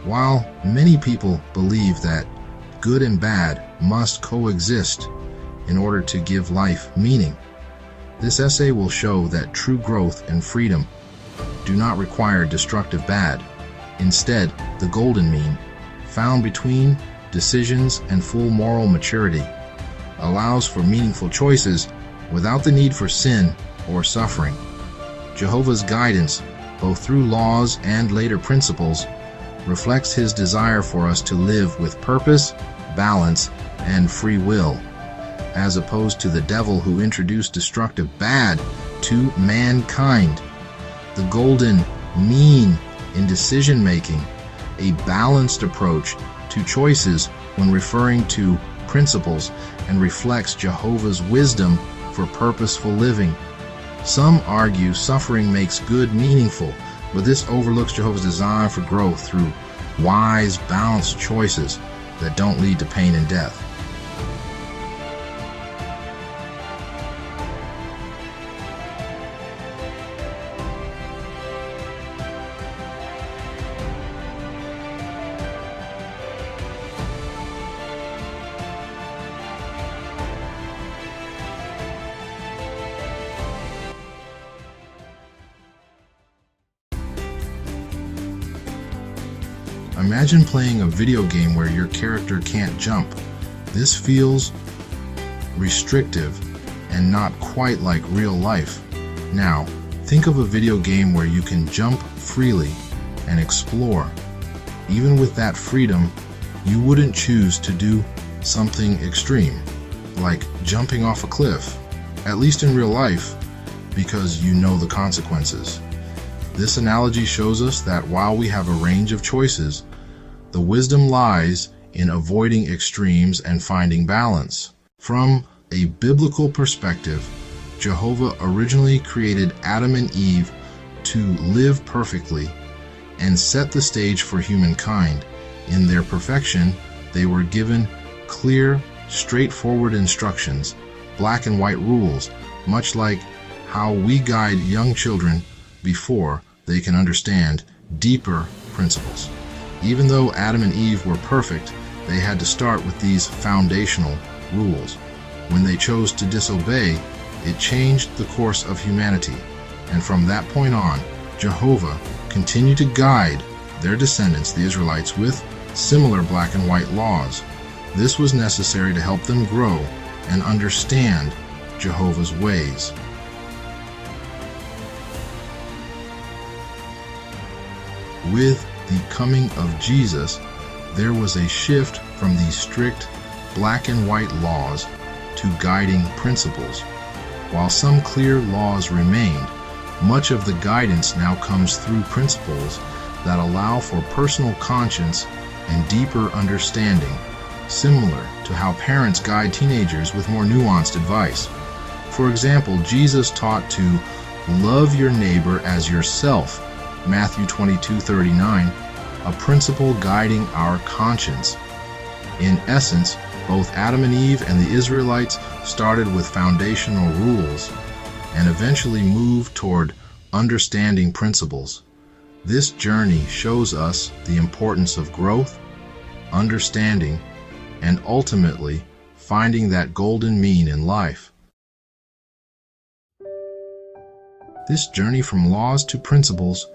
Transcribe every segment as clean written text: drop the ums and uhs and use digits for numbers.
While many people believe that good and bad must coexist in order to give life meaning, this essay will show that true growth and freedom do not require destructive bad. Instead, the golden mean, found between decisions and full moral maturity, allows for meaningful choices without the need for sin or suffering. Jehovah's guidance, both through laws and later principles, reflects his desire for us to live with purpose, balance, and free will, as opposed to the devil who introduced destructive bad to mankind. The golden mean in decision-making, a balanced approach to choices when referring to principles, and reflects Jehovah's wisdom for purposeful living. Some argue suffering makes good meaningful, but this overlooks Jehovah's design for growth through wise, balanced choices that don't lead to pain and death. Imagine playing a video game where your character can't jump. This feels restrictive and not quite like real life. Now, think of a video game where you can jump freely and explore. Even with that freedom, you wouldn't choose to do something extreme, like jumping off a cliff, at least in real life, because you know the consequences. This analogy shows us that while we have a range of choices, the wisdom lies in avoiding extremes and finding balance. From a biblical perspective, Jehovah originally created Adam and Eve to live perfectly and set the stage for humankind. In their perfection, they were given clear, straightforward instructions, black and white rules, much like how we guide young children before they can understand deeper principles. Even though Adam and Eve were perfect, they had to start with these foundational rules. When they chose to disobey, it changed the course of humanity. And from that point on, Jehovah continued to guide their descendants, the Israelites, with similar black and white laws. This was necessary to help them grow and understand Jehovah's ways. With the coming of Jesus, there was a shift from these strict black and white laws to guiding principles. While some clear laws remained, much of the guidance now comes through principles that allow for personal conscience and deeper understanding, similar to how parents guide teenagers with more nuanced advice. For example, Jesus taught to love your neighbor as yourself, Matthew 22:39, a principle guiding our conscience. In essence, both Adam and Eve and the Israelites started with foundational rules and eventually moved toward understanding principles. This journey shows us the importance of growth, understanding, and ultimately finding that golden mean in life. This journey from laws to principles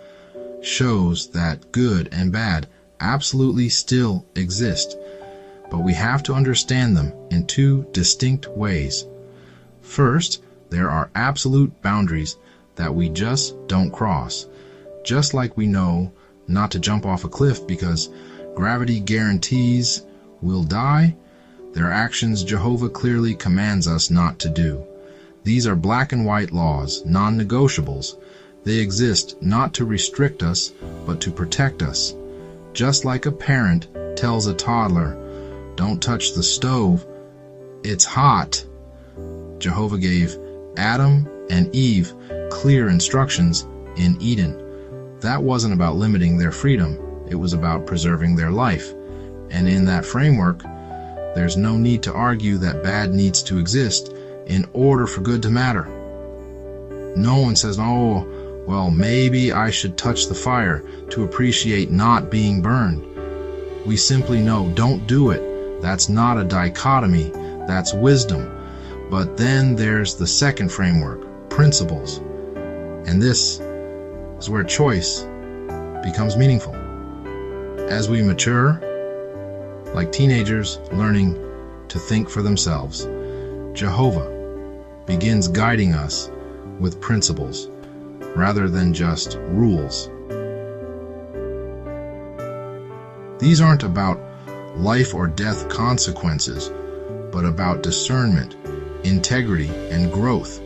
shows that good and bad absolutely still exist, but we have to understand them in two distinct ways. First, there are absolute boundaries that we just don't cross. Just like we know not to jump off a cliff because gravity guarantees we'll die, there are actions Jehovah clearly commands us not to do. These are black and white laws, non-negotiables. They exist not to restrict us, but to protect us. Just like a parent tells a toddler, "Don't touch the stove, it's hot," Jehovah gave Adam and Eve clear instructions in Eden. That wasn't about limiting their freedom, it was about preserving their life. And in that framework, there's no need to argue that bad needs to exist in order for good to matter. No one says, "Oh, well, maybe I should touch the fire to appreciate not being burned." We simply know, don't do it. That's not a dichotomy, that's wisdom. But then there's the second framework, principles. And this is where choice becomes meaningful. As we mature, like teenagers learning to think for themselves, Jehovah begins guiding us with principles rather than just rules. These aren't about life or death consequences, but about discernment, integrity, and growth.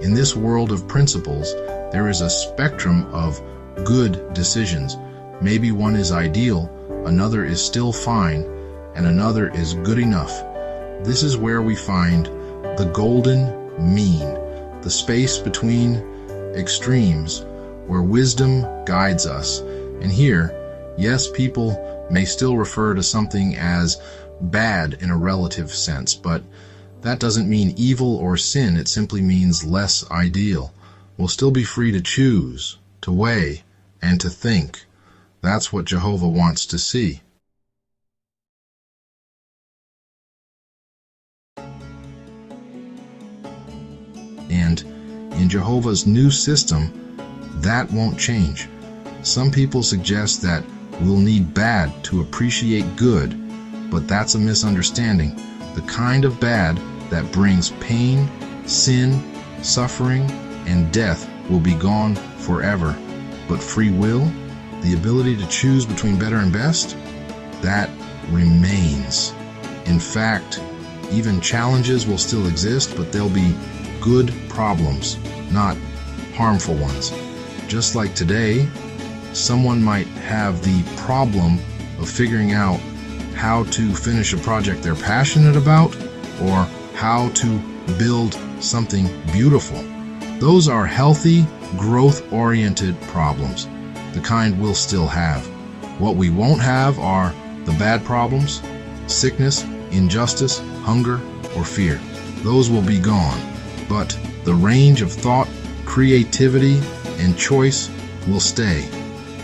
In this world of principles, there is a spectrum of good decisions. Maybe one is ideal, another is still fine, and another is good enough. This is where we find the golden mean, the space between extremes where wisdom guides us. And here, yes, people may still refer to something as bad in a relative sense, but that doesn't mean evil or sin. It simply means less ideal. We'll still be free to choose, to weigh, and to think. That's what Jehovah wants to see. And in Jehovah's new system, that won't change. Some people suggest that we'll need bad to appreciate good, but that's a misunderstanding. The kind of bad that brings pain, sin, suffering, and death will be gone forever. But free will, the ability to choose between better and best, that remains. In fact, even challenges will still exist, but they'll be good problems, not harmful ones. Just like today, someone might have the problem of figuring out how to finish a project they're passionate about or how to build something beautiful. Those are healthy, growth-oriented problems, the kind we'll still have. What we won't have are the bad problems, sickness, injustice, hunger, or fear. Those will be gone. But the range of thought, creativity, and choice will stay,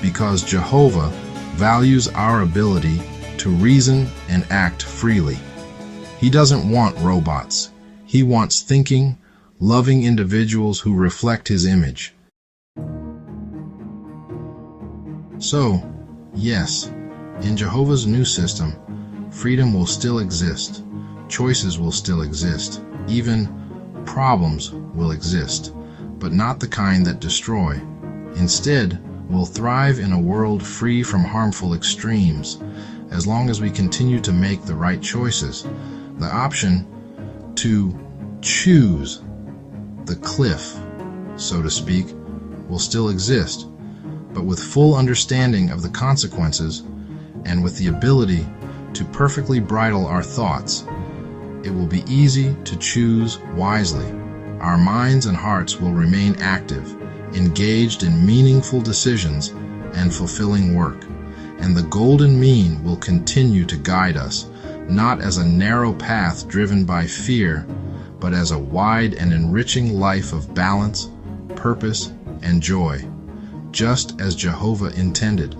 because Jehovah values our ability to reason and act freely. He doesn't want robots. He wants thinking, loving individuals who reflect his image. So, yes, in Jehovah's new system, freedom will still exist, choices will still exist, even problems will exist, but not the kind that destroy. Instead, we'll thrive in a world free from harmful extremes, as long as we continue to make the right choices. The option to choose the cliff, so to speak, will still exist, but with full understanding of the consequences and with the ability to perfectly bridle our thoughts. It will be easy to choose wisely. Our minds and hearts will remain active, engaged in meaningful decisions and fulfilling work. And the golden mean will continue to guide us, not as a narrow path driven by fear, but as a wide and enriching life of balance, purpose, and joy, just as Jehovah intended.